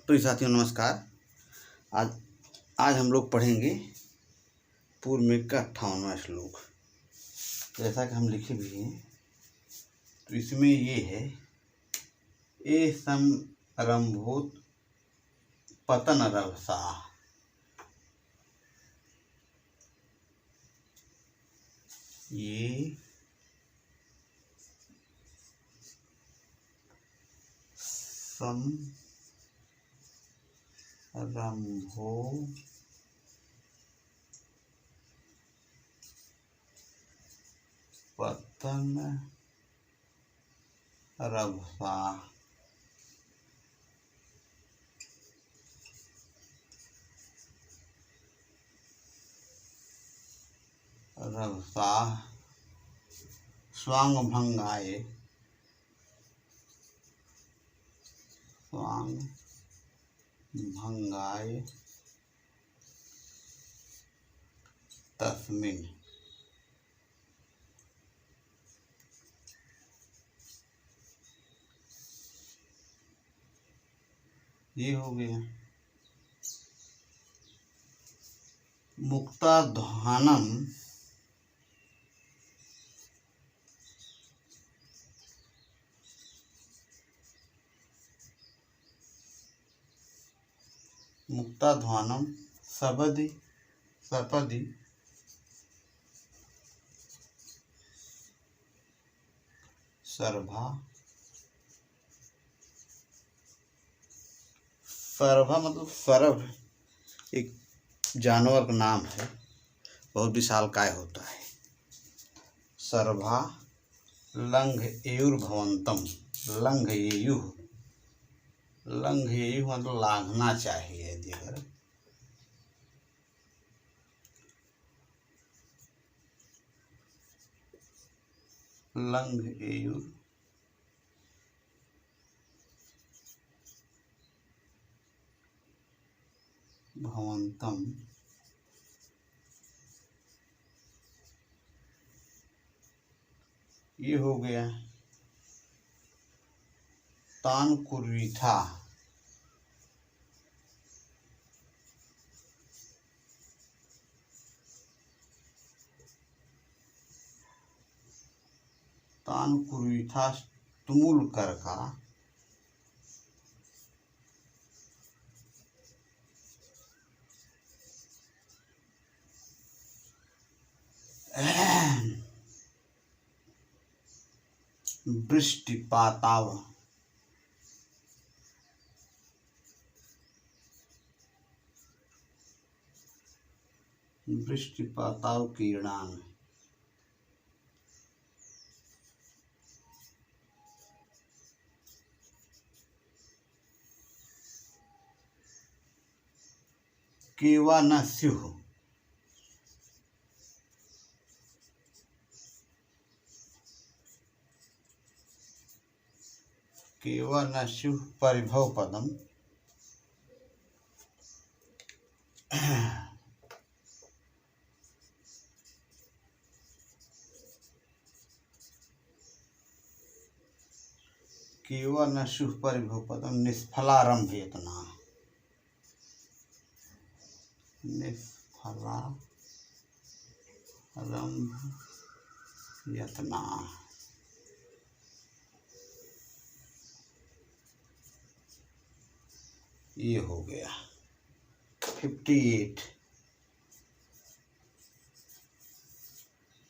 तो साथियों नमस्कार। आज आज हम लोग पढ़ेंगे पूर्व में का 58वां श्लोक। जैसा कि हम लिखे भी हैं तो इसमें ये है, ए समरंभोत पतन रभसा। ये समरंभो पतन रभसा। रभसा स्वांग भंगाए, स्वांग भंगाए तस्मिन्। ये हो गया। मुक्ताध्वानम मुक्ताध्वानम सपदि सपदि सर्भा। सर्भा मतलब सर्भ एक जानवर का नाम है, बहुत विशालकाय होता है। सर्भा लंघयेयुर्भवन्तम। लंघयेयुः, लंघयेयुः मतलब लांघना चाहिए। अगर लंघयेयुर् भवन्तम ये हो गया। तान कुर्वीथा, तान कुर्वीथा तुमुल करका। वृष्टिपाताव, वृष्टिपाताव कीर्णान। केवा न स्युः, केवा न स्युः परिभव पदम। केवा न स्युः परिभव पदम निष्फलारंभ यत्ना। निष्फलारंभ यत्ना। ये हो गया 58।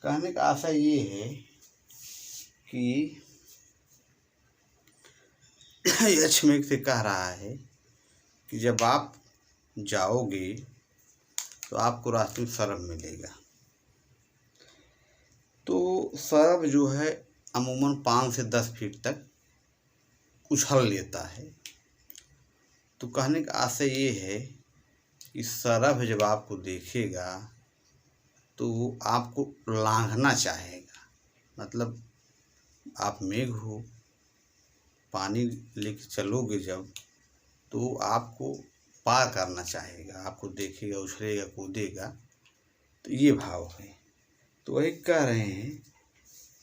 कहने का आशय ये है कि यक्षमेघ से कह रहा है कि जब आप जाओगे तो आपको रास्ते में सरभ मिलेगा। तो सरभ जो है अमूमन 5 से 10 फीट तक उछल लेता है। तो कहने का आशय ये है कि सरभ जब आपको देखेगा तो वो आपको लांघना चाहेगा। मतलब आप मेघ हो, पानी लेके चलोगे जब, तो आपको पार करना चाहेगा, आपको देखेगा, उछलेगा, कूदेगा। तो ये भाव है। तो वही कह रहे हैं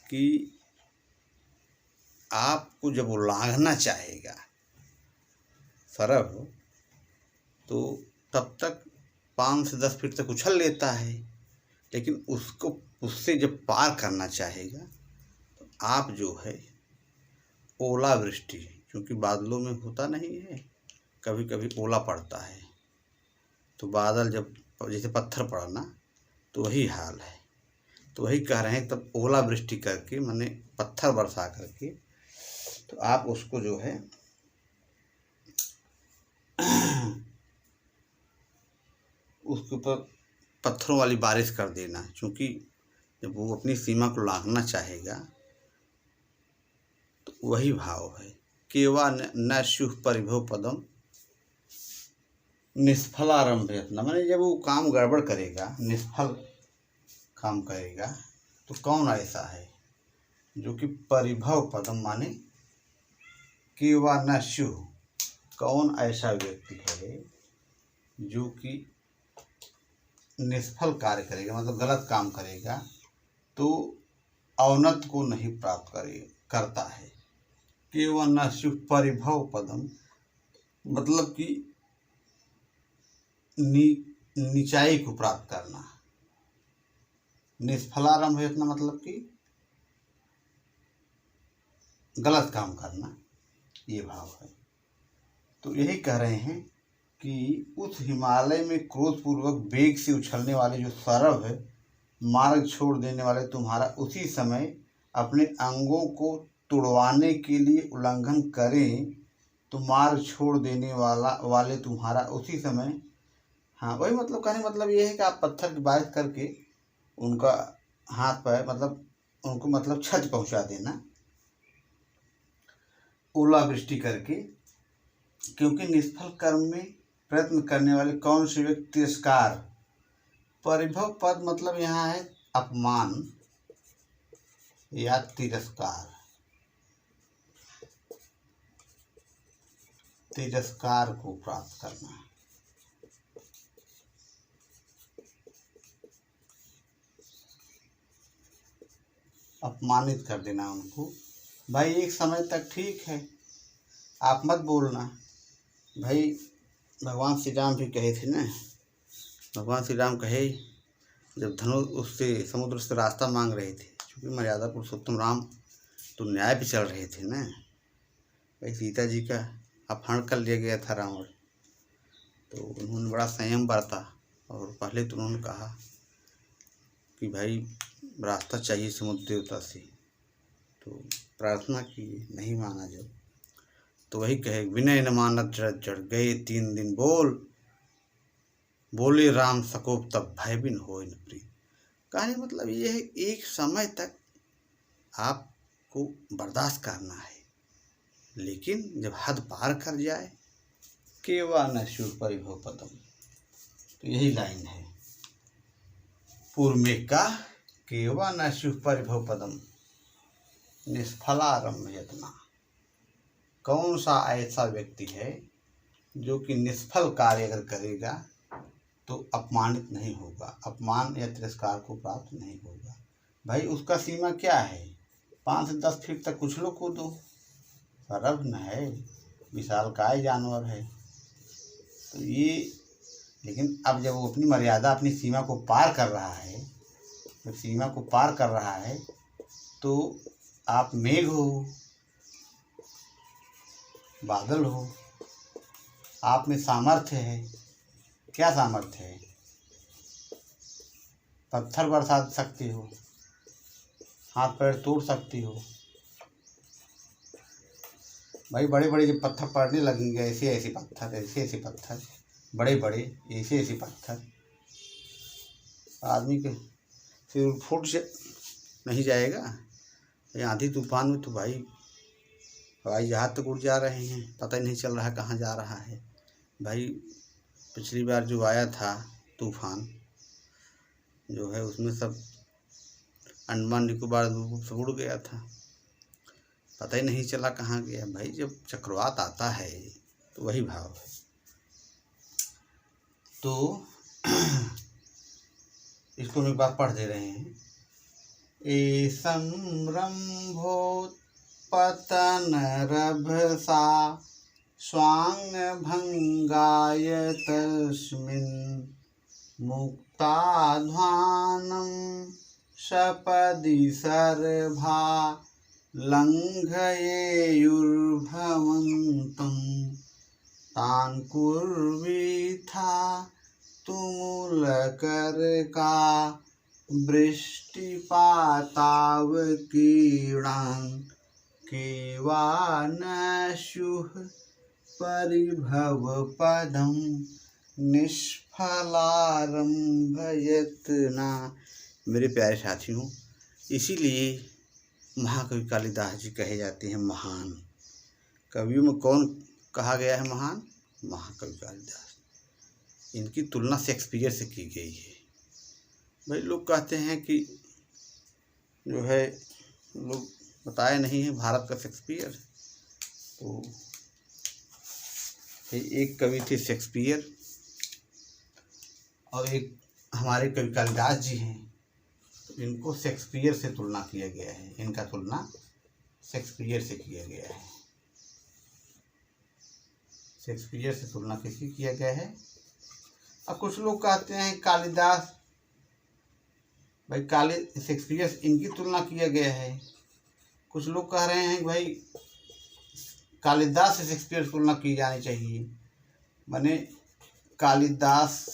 कि आपको जब वो लांघना चाहेगा सरभ, तो तब तक 5 से 10 फीट तक उछल लेता है, लेकिन उसको उससे जब पार करना चाहेगा तो आप जो है ओलावृष्टि, क्योंकि बादलों में होता नहीं है, कभी कभी ओला पड़ता है, तो बादल जब जैसे पत्थर पड़ना तो वही हाल है। तो वही कह रहे हैं, तब ओलावृष्टि करके माने पत्थर बरसा करके तो आप उसको जो है उसके ऊपर पत्थरों वाली बारिश कर देना, क्योंकि जब वो अपनी सीमा को लांघना चाहेगा तो वही भाव है। केवा न शुभ परिभव पदम निष्फलारंभ यत्न, माने जब वो काम गड़बड़ करेगा, निष्फल काम करेगा, तो कौन ऐसा है जो कि परिभव पदम माने केवा न शुभ, कौन ऐसा व्यक्ति है जो कि निष्फल कार्य करेगा, मतलब गलत काम करेगा तो औन्नत को नहीं प्राप्त करता है। केवल न शुभ परिभव पदम, मतलब कि निचाई को प्राप्त करना। निष्फलारंभ इतना मतलब कि गलत काम करना, ये भाव है। तो यही कह रहे हैं कि उस हिमालय में क्रोधपूर्वक वेग से उछलने वाले जो सरव है, मार्ग छोड़ देने वाले तुम्हारा उसी समय अपने अंगों को तुड़वाने के लिए उल्लंघन करें, तो मार्ग छोड़ देने वाले तुम्हारा उसी समय। हाँ, वही मतलब कहने मतलब ये है कि आप पत्थर की बारिश करके उनका हाथ पैर मतलब उनको मतलब क्षति पहुंचा देना, ओलावृष्टि करके, क्योंकि निष्फल कर्म में प्रयत्न करने वाले कौन से व्यक्ति तिरस्कार। परिभव पद मतलब यहाँ है अपमान या तिरस्कार, तिरस्कार को प्राप्त करना। अपमानित कर देना उनको। भाई एक समय तक ठीक है, आप मत बोलना। भाई भगवान श्री राम भी कहे थे ना, भगवान श्री राम कहे जब धनुष उससे समुद्र से रास्ता मांग रहे थे, क्योंकि मर्यादा पुरुषोत्तम राम तो न्याय पे चल रहे थे ना। भाई सीता जी का अपहरण कर लिया गया था रावण, तो उन्होंने बड़ा संयम बरता और पहले तो उन्होंने कहा कि भाई रास्ता चाहिए समुद्र देवता से, तो प्रार्थना की, नहीं माना जब, तो वही कहे विनय न मानत जड़ गए 3 दिन बोले राम सकोप तब भय बिन होय न प्रीत। कहने मतलब ये है एक समय तक आपको बर्दाश्त करना है, लेकिन जब हद पार कर जाए केवा न शुभ परिभव पदम, तो यही लाइन है पूर्व में का, केवा न शुभ परिभव पदम निष्फलारंभ यत्न। कौन सा ऐसा व्यक्ति है जो कि निष्फल कार्य अगर करेगा तो अपमानित नहीं होगा, अपमान या तिरस्कार को प्राप्त नहीं होगा। भाई उसका सीमा क्या है, 5 से 10 फीट तक उछलो कूदो, सरव न है, विशालकाय जानवर है, तो ये। लेकिन अब जब वो अपनी मर्यादा अपनी सीमा को पार कर रहा है, जब सीमा को पार कर रहा है तो आप मेघ हो, बादल हो, आप में सामर्थ्य है। क्या सामर्थ्य है, पत्थर बरसा सकती हो, हाथ पैर तोड़ सकती हो। भाई बड़े बड़े जब पत्थर पड़ने लगेंगे, ऐसे ऐसे पत्थर, बड़े बड़े ऐसे ऐसे पत्थर, आदमी के सिर फुट से नहीं जाएगा। आंधी तूफान में तो भाई हवाई जहाज तक उड़ जा रहे हैं, पता ही नहीं चल रहा कहाँ जा रहा है। भाई पिछली बार जो आया था तूफान जो है, उसमें सब अंडमान निकोबार सब उड़ गया था, पता ही नहीं चला कहाँ गया। भाई जब चक्रवात आता है तो वही भाव है। तो इसको हम एक बार पढ़ दे रहे हैं। ए संरंभोत्पतन रभसा स्वाङ्गभङ्गाय तस्मिन् मुक्ताध्वानं सपदि सर्वा लङ्घयेयुर्भवन्तं तान् कुर्वीथा तुमुलकर्का वृष्टिपातावकीर्णान् केवा न स्युः परिभवपदं निष्फलारम्भयत्ना। मेरे प्यारे साथियों, इसीलिए महाकवि कालिदास जी कहे जाते हैं महान। कवियों में कौन कहा गया है महान? महाकवि कालिदास। इनकी तुलना शेक्सपियर से की गई है। भाई लोग कहते हैं कि जो है, लोग बताए नहीं है भारत का शेक्सपियर। तो एक कवि थे शेक्सपियर और एक हमारे कवि कालिदास जी हैं। तो इनको शेक्सपियर से तुलना किया गया है, इनका तुलना शेक्सपियर से किया गया है। शेक्सपियर से तुलना किसकी किया गया है? अब कुछ लोग कहते हैं कालिदास, भाई शेक्सपियर इनकी तुलना किया गया है। कुछ लोग कह रहे हैं भाई कालिदास से शेक्सपियर तुलना की जानी चाहिए, माने कालिदास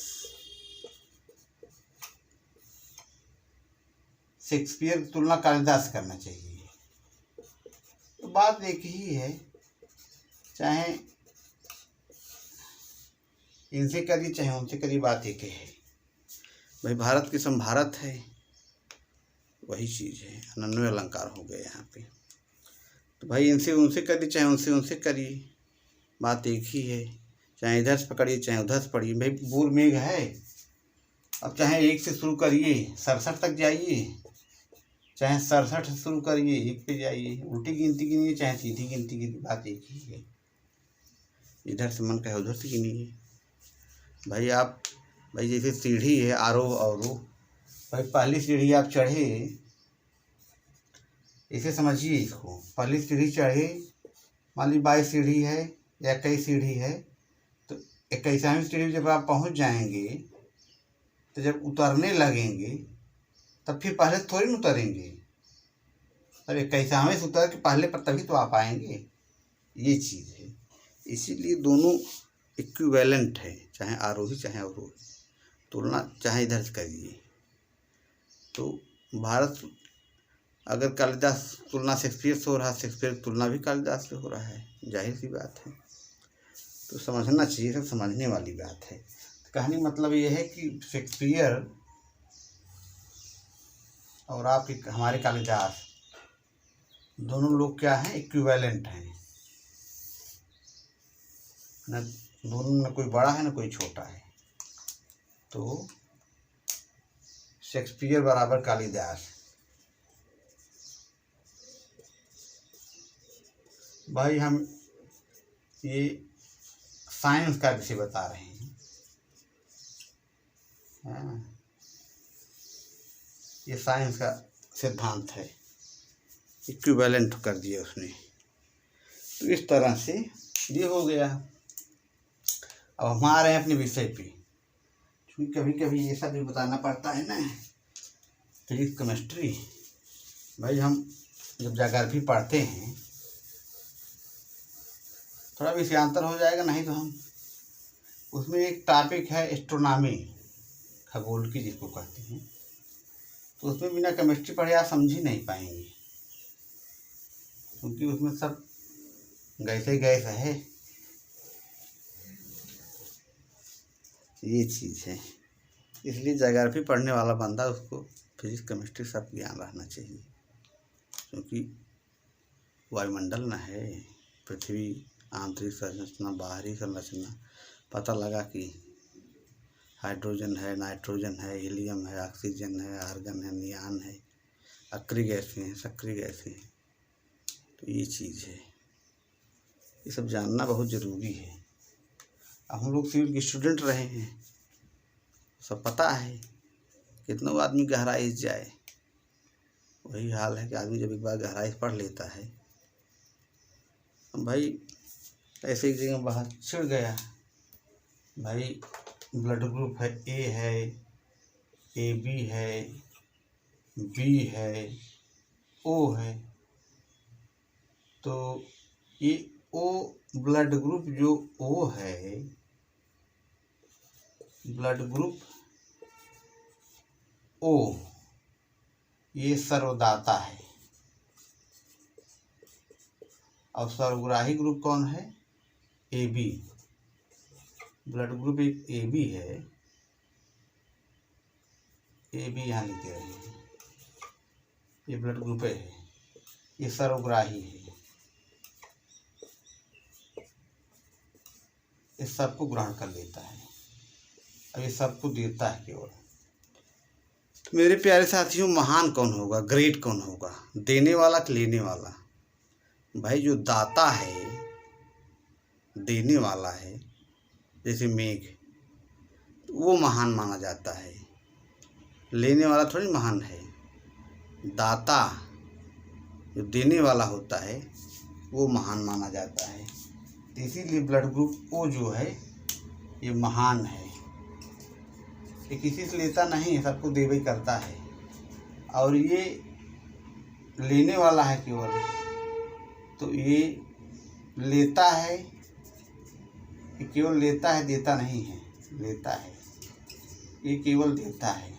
शेक्सपियर की तुलना कालिदास से करना चाहिए। तो बात एक ही है, चाहे इनसे करिए चाहे उनसे करिए, बात एक ही है। भाई भारत की संभारत है, वही चीज़ है, अनन्वय अलंकार हो गए यहाँ पे। तो भाई इनसे उनसे करिए चाहे उनसे उनसे करिए, बात एक ही है। चाहे इधर से पकड़िए चाहे उधर से पढ़िए। भाई बूर मेघ है, अब चाहे एक से शुरू करिए 67 तक जाइए, चाहे 67 से शुरू करिए एक पे जाइए। उल्टी गिनती गिनिए चाहे सीधी गिनती गिनिए, बात एक ही है। इधर से मन कहे उधर से गिनिए। भाई जैसे सीढ़ी है, आरोह अवरोह। भाई पहली सीढ़ी आप चढ़े, इसे समझिए इसको। पहली सीढ़ी चढ़े, मान ली 22 सीढ़ी है या 21 सीढ़ी है, तो 21वीं सीढ़ी जब आप पहुंच जाएंगे तो जब उतरने लगेंगे तब फिर पहले थोड़ी न उतरेंगे। तब 21वें से उतर के पहले पर तभी तो आप आएंगे, ये चीज़ है। इसीलिए दोनों इक्विवेलेंट है, चाहे आरोही चाहे अवरोही। तुलना चाहे इधर से करिए। तो भारत अगर कालिदास तुलना शेक्सपियर से हो रहा है, शेक्सपियर की तुलना भी कालिदास से हो रहा है, जाहिर सी बात है। तो समझना चाहिए, सब समझने वाली बात है। तो कहानी मतलब ये है कि शेक्सपियर और आपके हमारे कालिदास दोनों लोग क्या हैं? इक्विवेलेंट हैं। न दोनों में कोई बड़ा है न कोई छोटा है। तो शेक्सपियर बराबर कालिदास। भाई हम ये साइंस का विषय बता रहे हैं, ये साइंस का सिद्धांत है, इक्विवेलेंट कर दिया उसने। तो इस तरह से ये हो गया। अब हम आ रहे हैं अपने विषय पे, क्योंकि कभी कभी ये सब भी बताना पड़ता है ना, फिजिक्स केमिस्ट्री। भाई हम जब ज्योग्राफी पढ़ते हैं थोड़ा विषयांतर हो जाएगा, नहीं तो हम उसमें एक टॉपिक है एस्ट्रोनॉमी, खगोल की जिसको कहते हैं। तो उसमें बिना केमिस्ट्री पढ़े आप समझ ही नहीं पाएंगे, क्योंकि उसमें सब गैसे गैस है, ये चीज़ है। इसलिए ज्योग्राफी पढ़ने वाला बंदा उसको फिजिक्स केमिस्ट्री सब ज्ञान रहना चाहिए, क्योंकि वायुमंडल न है, पृथ्वी, आंतरिक संरचना, बाहरी संरचना, पता लगा कि हाइड्रोजन है, नाइट्रोजन है, हीलियम है, ऑक्सीजन है, आर्गन है, नियान है, अक्रिय गैसें हैं, सक्रिय गैसें हैं। तो ये चीज़ है, ये सब जानना बहुत ज़रूरी है। अब हम लोग सिविल के स्टूडेंट रहे हैं, सब पता है। कितना आदमी गहराई से जाए, वही हाल है कि आदमी जब एक बार गहराई से पढ़ लेता है। भाई ऐसे एक जगह बाहर छिड़ गया, भाई ब्लड ग्रुप है, ए है, ए बी है, बी है, ओ है। तो ये ओ ब्लड ग्रुप जो ओ है, ब्लड ग्रुप ओ, ये सर्वदाता है। और सर्वग्राही ग्रुप कौन है? A B. ब्लड ग्रुप एक ए बी है, ए बी यहाँ लिखते रहे हैं, ये ब्लड ग्रुप है, ये सर्वग्राही है, इस सबको ग्रहण कर लेता है, अब ये सबको देता है केवल। तो मेरे प्यारे साथियों, महान कौन होगा, ग्रेट कौन होगा, देने वाला कि लेने वाला? भाई जो दाता है, देने वाला है, जैसे मेघ, वो महान माना जाता है। लेने वाला थोड़ी महान है। दाता जो देने वाला होता है वो महान माना जाता है। तो इसीलिए ब्लड ग्रुप ओ जो है ये महान है। ये किसी से लेता नहीं है, सबको देवे ही करता है। और ये लेने वाला है केवल, तो ये लेता है, ये केवल लेता है, देता नहीं है, लेता है, ये केवल देता है।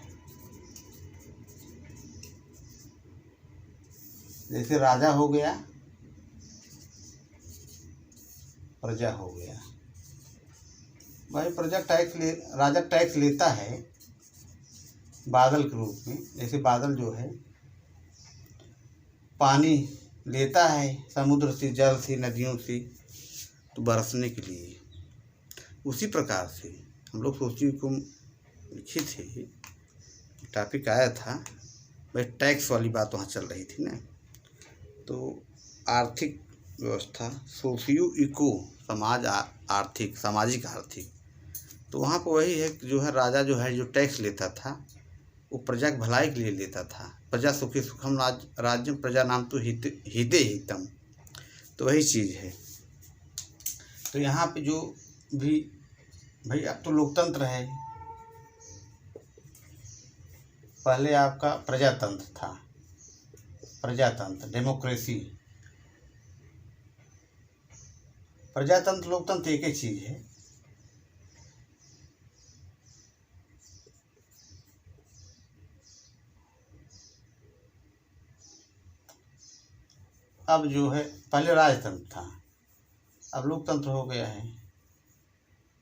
जैसे राजा हो गया, प्रजा हो गया। भाई प्रजा टैक्स ले, राजा टैक्स लेता है बादल के रूप में। जैसे बादल जो है पानी लेता है समुद्र से, जल से, नदियों से, तो बरसने के लिए। उसी प्रकार से हम लोग सोची को लिखे थे, टॉपिक आया था भाई, टैक्स वाली बात वहाँ चल रही थी ना। तो आर्थिक व्यवस्था, सोशियो इको, समाज, आर्थिक, सामाजिक आर्थिक, तो वहाँ पर वही है कि जो है राजा जो है जो टैक्स लेता था वो प्रजा की भलाई के लिए लेता था। प्रजा सुखी सुखम राज्यम प्रजा नाम तो हिते हितम, तो वही चीज़ है। तो यहाँ पे जो भी भाई, अब तो लोकतंत्र है, पहले आपका प्रजातंत्र था, प्रजातंत्र, डेमोक्रेसी। प्रजातंत्र लोकतंत्र एक ही चीज़ है। अब जो है पहले राजतंत्र था, अब लोकतंत्र हो गया है,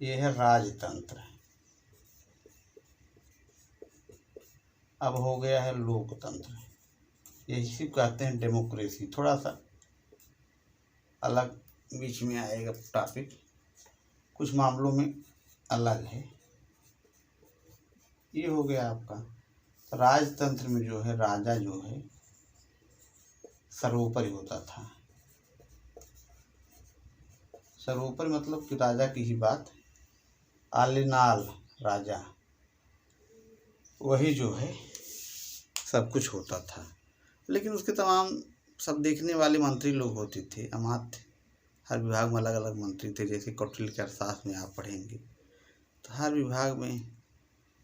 ये है राजतंत्र। अब हो गया है लोकतंत्र, यही कहते हैं डेमोक्रेसी। थोड़ा सा अलग बीच में आएगा टॉपिक, कुछ मामलों में अलग है। ये हो गया आपका। तो राजतंत्र में जो है राजा जो है सर्वोपरि होता था। सर्वोपरि मतलब कि राजा की ही बात, आलिनाल राजा, वही जो है सब कुछ होता था। लेकिन उसके तमाम सब देखने वाले मंत्री लोग होते थे, अमात्य, हर विभाग में अलग अलग मंत्री थे। जैसे कौटिल्य के अर्थशास्त्र में आप पढ़ेंगे तो हर विभाग में,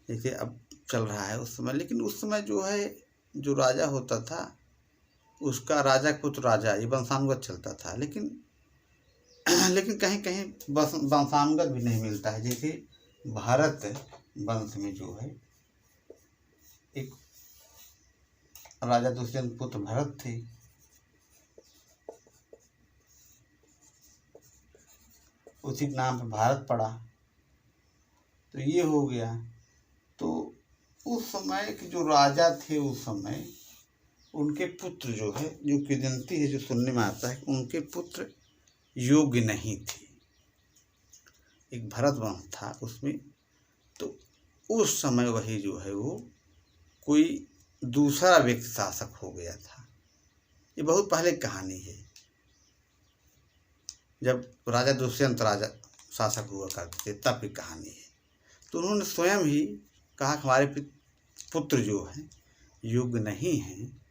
जैसे अब चल रहा है उस समय। लेकिन उस समय जो है जो राजा होता था उसका राजा का पुत्र राजा, ये वंशानुगत चलता था। लेकिन कहीं कहीं वंशानुगत भी नहीं मिलता है। जैसे भारत वंश में जो है एक राजा दुष्यंत पुत्र भरत थे, उसी के नाम पे भारत पड़ा, तो ये हो गया। तो उस समय के जो राजा थे उस समय उनके पुत्र जो है, जो किंवदंती है, जो सुनने में आता है, उनके पुत्र योग्य नहीं थे। एक भरत वंश था उसमें, तो उस समय वही जो है वो कोई दूसरा व्यक्ति शासक हो गया था। ये बहुत पहले की कहानी है, जब राजा दुष्यंत राजा शासक हुआ करते थे तब की कहानी है। तो उन्होंने स्वयं ही कहा कि हमारे पुत्र जो हैं योग्य नहीं हैं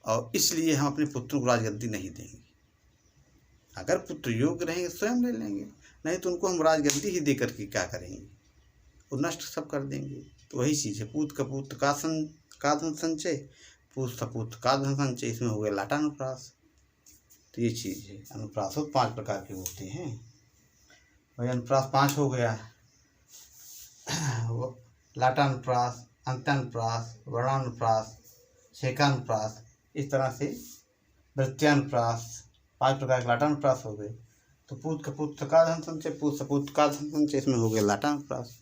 और इसलिए हम अपने पुत्रों को राजगद्दी नहीं देंगे। अगर पुत्र योग्य रहेंगे स्वयं ले लेंगे, नहीं तो उनको हम राजगद्दी ही दे करके क्या करेंगे, वो नष्ट सब कर देंगे। तो वही चीज़ है, पूत कपूत का धन संचय, पूत सपूत का धन संचय, इसमें हो गया लाटानुप्रास। तो ये चीज़ है। अनुप्रास 5 प्रकार के होते हैं भाई। अनुप्रास 5 हो गया, लाटानुप्रास, अंत्यानुप्रास, वर्णानुप्रास, छेकानुप्रास, इस तरह से वृत्त्यानुप्रास, 5 प्रकार के लाटानुप्रास हो गए। तो पूत कपूत का धन संचय, पूत सपूत का धन संचय, इसमें हो गया लाटानुप्रास।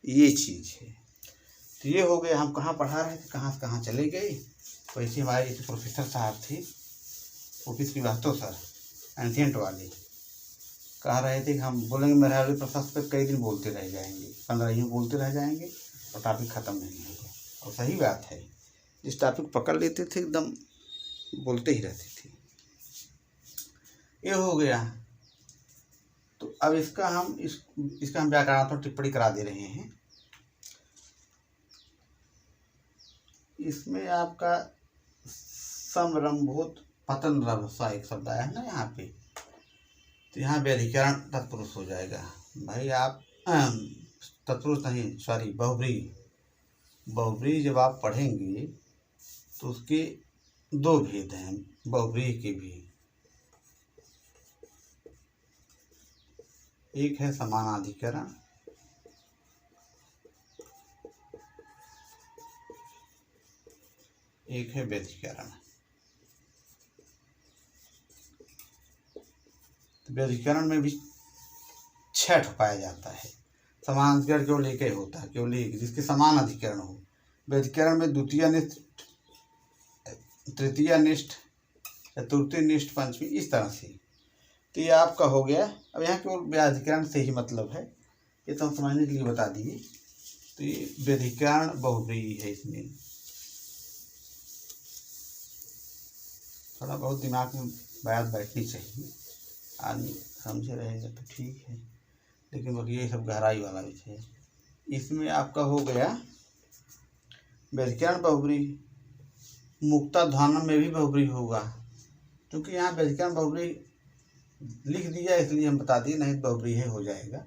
ये चीज़ है। तो ये हो गया। हम कहाँ पढ़ा रहे थे, कहाँ से कहाँ चले गए। वैसे हमारे जैसे प्रोफेसर साहब थे ऑफिस की बातों सर एंशिएंट वाले, कह रहे थे कि हम बोलेंगे मेहराबली प्रशासन पर कई दिन बोलते रह जाएंगे, 15 यूँ बोलते रह जाएंगे और टॉपिक ख़त्म नहीं होगा। और सही बात है, जिस टॉपिक पकड़ लेते थे एकदम बोलते ही रहते थे। ये हो गया। तो अब इसका हम व्याकरणात्मक टिप्पणी करा दे रहे हैं। इसमें आपका समरंभूत पतन रभसा एक शब्द आया है ना यहाँ पे, तो यहाँ व्यधिकरण तत्पुरुष हो जाएगा भाई। आप तत्पुरुष नहीं, सॉरी, बहुव्रीहि जब आप पढ़ेंगे तो उसके 2 भेद हैं बहुव्रीहि के भी। एक है समानाधिकरण, एक है व्यधिकरण। तो व्यधिकरण में भी 6 पाया जाता है। समानाधिकरण केवल एक ही होता है, केवल एक, जिसके समान अधिकरण हो। व्यधिकरण में द्वितीय निष्ठ, तृतीय निष्ठ, चतुर्थी निष्ठ, पंचमी, इस तरह से। तो ये आपका हो गया। अब यहाँ केवल व्यधिकरण से ही मतलब है, ये तो हम समझने के लिए बता दिए। तो ये व्यधिकरण बहुव्रीहि है। इसमें थोड़ा बहुत दिमाग में बात बैठनी चाहिए, आदमी समझे रहेगा तो ठीक है, लेकिन बाकी ये सब गहराई वाला विषय है। इसमें आपका हो गया व्यधिकरण बहुव्रीहि। मुक्ताध्वानम में भी बहुव्रीहि होगा, क्योंकि यहाँ व्यधिकरण बहुव्रीहि लिख दिया इसलिए हम बता दिए, नहीं तो बहुव्रीहि हो जाएगा।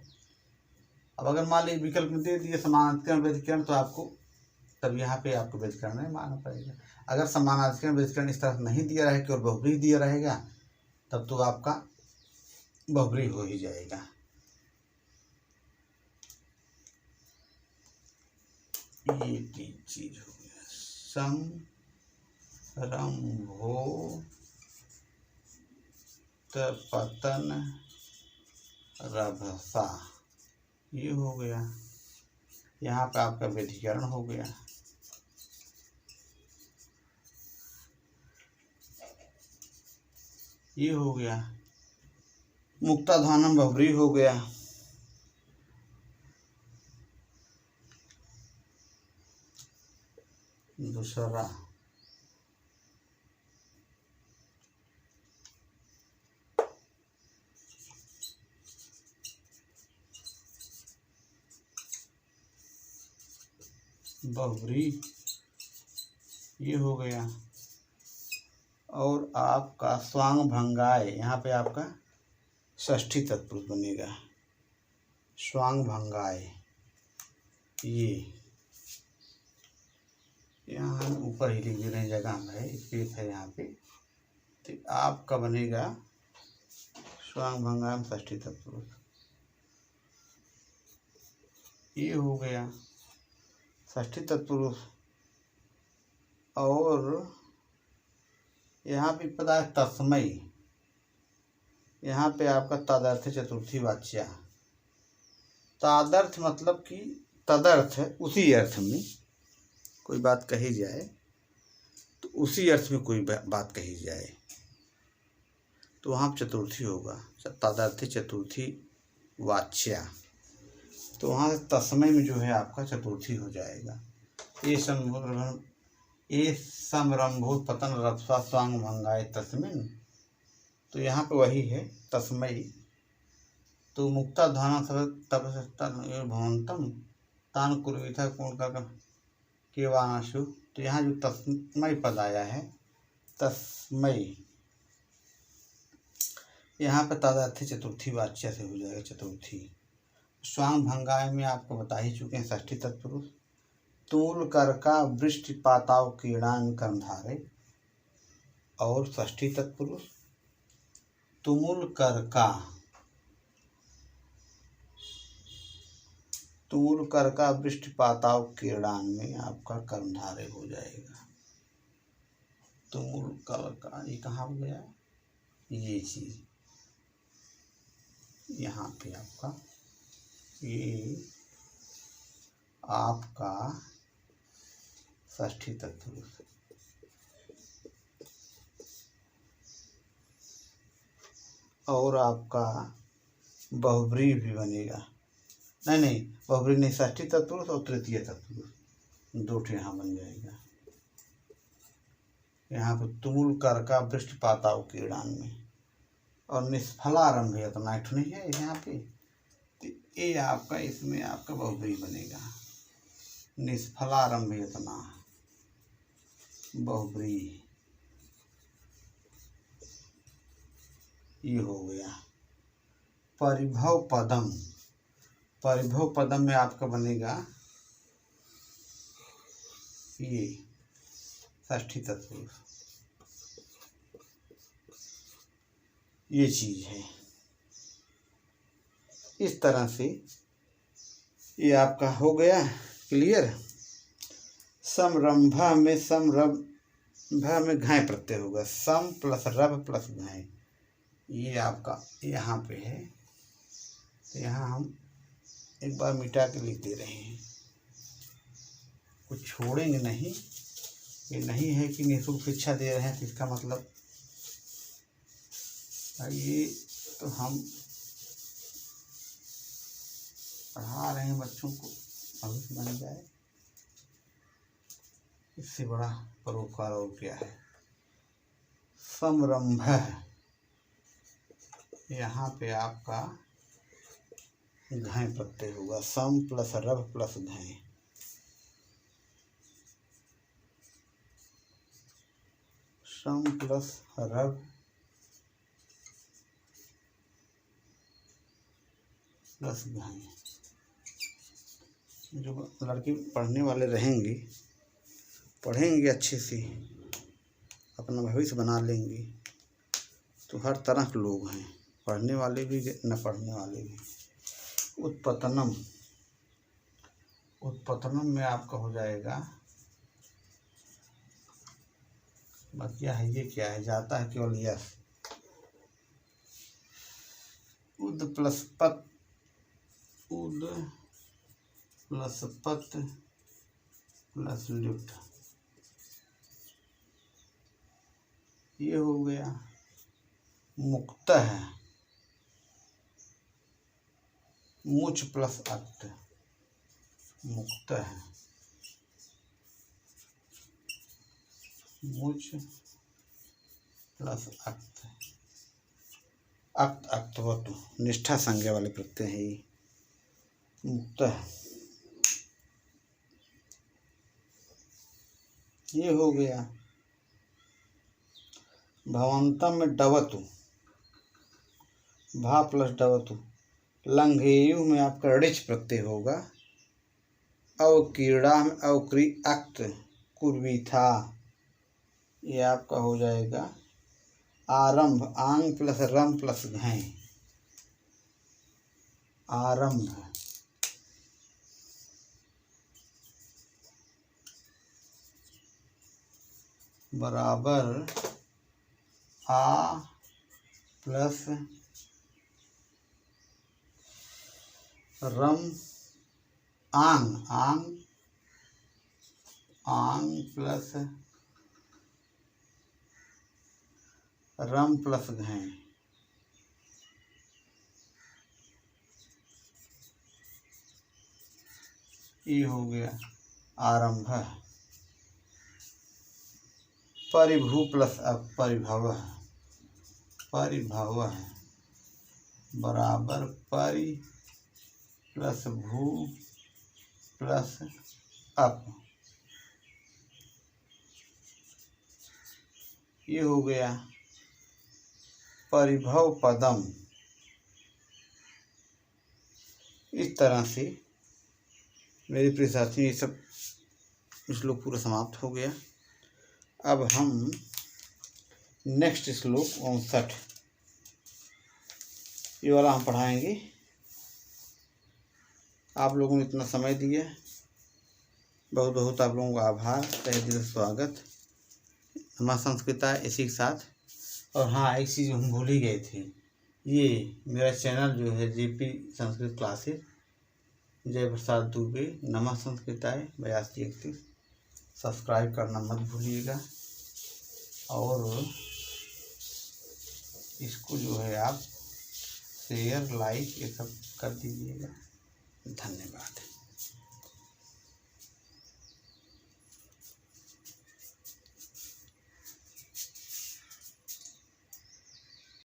अब अगर मान लीजिए विकल्प में दे दिए समानाधिकरण व्यधिकरण, तो आपको तब यहाँ पे आपको व्यधिकरण नहीं मानना पड़ेगा। अगर समानाधिकरण व्यधिकरण इस तरह नहीं दिया रहेगा और बहुव्रीहि दिया रहेगा, तब तो आपका बहुव्रीहि हो ही जाएगा। ये चीज हो गया समरंभोत पतन रभसा, ये हो गया। यहाँ पे आपका व्यधिकरण हो गया। ये हो गया। मुक्ताध्वानम बहुव्रीहि हो गया। दूसरा बहुव्रीहि, ये हो गया। और आपका स्वांग भंगाय, यहाँ पे आपका षष्ठी तत्पुरुष बनेगा, स्वांग भंगाय। ये यहाँ हम ऊपर ही लिख दे रहे हैं, जगह है स्पेस है यहाँ पे। तो आपका बनेगा स्वांग भंगाय षष्ठी तत्पुरुष। ये हो गया षष्ठी तत्पुरुष। और यहाँ पे पता है तस्मै, यहाँ पे आपका तदर्थ चतुर्थी वाच्या। तादर्थ मतलब कि तदर्थ, उसी अर्थ में कोई बात कही जाए तो उसी अर्थ में कोई बात कही जाए तो वहाँ चतुर्थी होगा, तादर्थी चतुर्थी वाच्या। तो वहाँ तस्मै में जो है आपका चतुर्थी हो जाएगा। ये समरंभूत पतन रभसा स्वांग भंगाय तस्मिन्, तो यहाँ पे वही है तस्मै। तो मुक्ताध्वान भवंतम तान कुर्वीथा पूर्ण केवानाशु, तो यहाँ जो तस्मै पद आया है, तस्मै, यहाँ पर तादार्थ्य चतुर्थी वाच्य से हो जाएगा चतुर्थी। स्वांग भंगाय में आपको बता ही चुके हैं षष्ठी तत्पुरुष। तूल करका वृष्टि पाताव कीड़ान कर्मधारे और षष्ठी तत्पुरुष तुमुल करका वृष्टि पाताव कीड़ान में आपका कर्मधारय हो जाएगा। तुमुल करका ये कहाँ हो गया, ये चीज यहाँ पे आपका ये आपका षष्ठी तत्पुरुष। और आपका बहुब्रीहि भी बनेगा, नहीं बहुब्रीहि नहीं, षष्ठी तत्पुरुष और तृतीय तत्पुरुष दो ठे यहाँ बन जाएगा। यहाँ पे तुमुल करका वृष्टि पाताव कीड़ान में और निष्फलारंभ यतना एक नहीं है यहाँ पे, तो ये आपका इसमें आपका बहुब्रीहि बनेगा। निष्फलारंभ यतना बहुब्रीहि ये हो गया। परिभव पदम में आपका बनेगा ये षष्ठी तत्पुरुष। ये चीज है, इस तरह से ये आपका हो गया क्लियर। समरंभा में समरंभा में घाय प्रत्यय होगा, सम प्लस रभ प्लस घाय, ये आपका यहाँ पे है। तो यहाँ हम एक बार मिटा के लिख दे रहे हैं, कुछ छोड़ेंगे नहीं। ये नहीं है कि निःशुल्क शिक्षा दे रहे हैं तो इसका मतलब ये तो हम पढ़ा रहे हैं बच्चों को, भविष्य बन जाए, इससे बड़ा परोपकार और क्या है। समरंभ यहाँ पे आपका घय प्रत्यय होगा, सम प्लस रभ प्लस घय। सम प्लस रभ प्लस घय। जो लड़के पढ़ने वाले रहेंगे, पढ़ेंगे अच्छे से, अपना भविष्य बना लेंगे, तो हर तरह के लोग हैं, पढ़ने वाले भी न पढ़ने वाले भी। उत्पतनम में आपका हो जाएगा, क्या है ये, क्या है, जाता है केवल यस। उद प्लस पत, उद प्लस पत प्लस लुट, ये हो गया। मुक्त है, मुच प्लस अक्त, मुक्त है, मुच प्लस अक्त, अक्त अक्तवतु निष्ठा संज्ञा वाले प्रत्यय है ये, मुक्त है। ये हो गया। भवंतम में डवतु, भा प्लस डवतु। लंघेयु में आपका ऋच प्रत्यय होगा। अवकीर्णा में अवक्री अक्त कुर्वी था, ये आपका हो जाएगा। आरंभ, आंग प्लस रम प्लस घय, आरंभ। बराबर आ प्लस रम, आंग, आंग, आंग प्लस रम प्लस घय, ये हो गया आरंभ। परिभू प्लस अपरिभव, परिभव बराबर परि प्लस भू प्लस अप, ये हो गया। परिभव पदम। इस तरह से मेरे प्रिय साथी ये सब श्लोक पूरा समाप्त हो गया। अब हम नेक्स्ट श्लोक 59 ये वाला हम पढ़ाएंगे। आप लोगों ने इतना समय दिया, बहुत बहुत आप लोगों का आभार, तहे दिल से स्वागत। नमः संस्कृताय इसी के साथ। और हाँ, एक चीज़ हम भूल ही गए थे, ये मेरा चैनल जो है जेपी संस्कृत क्लासेस, जय प्रसाद दुबे, नमः संस्कृताय 8231, सब्सक्राइब करना मत भूलिएगा। और इसको जो है आप शेयर लाइक ये सब कर दीजिएगा। धन्यवाद।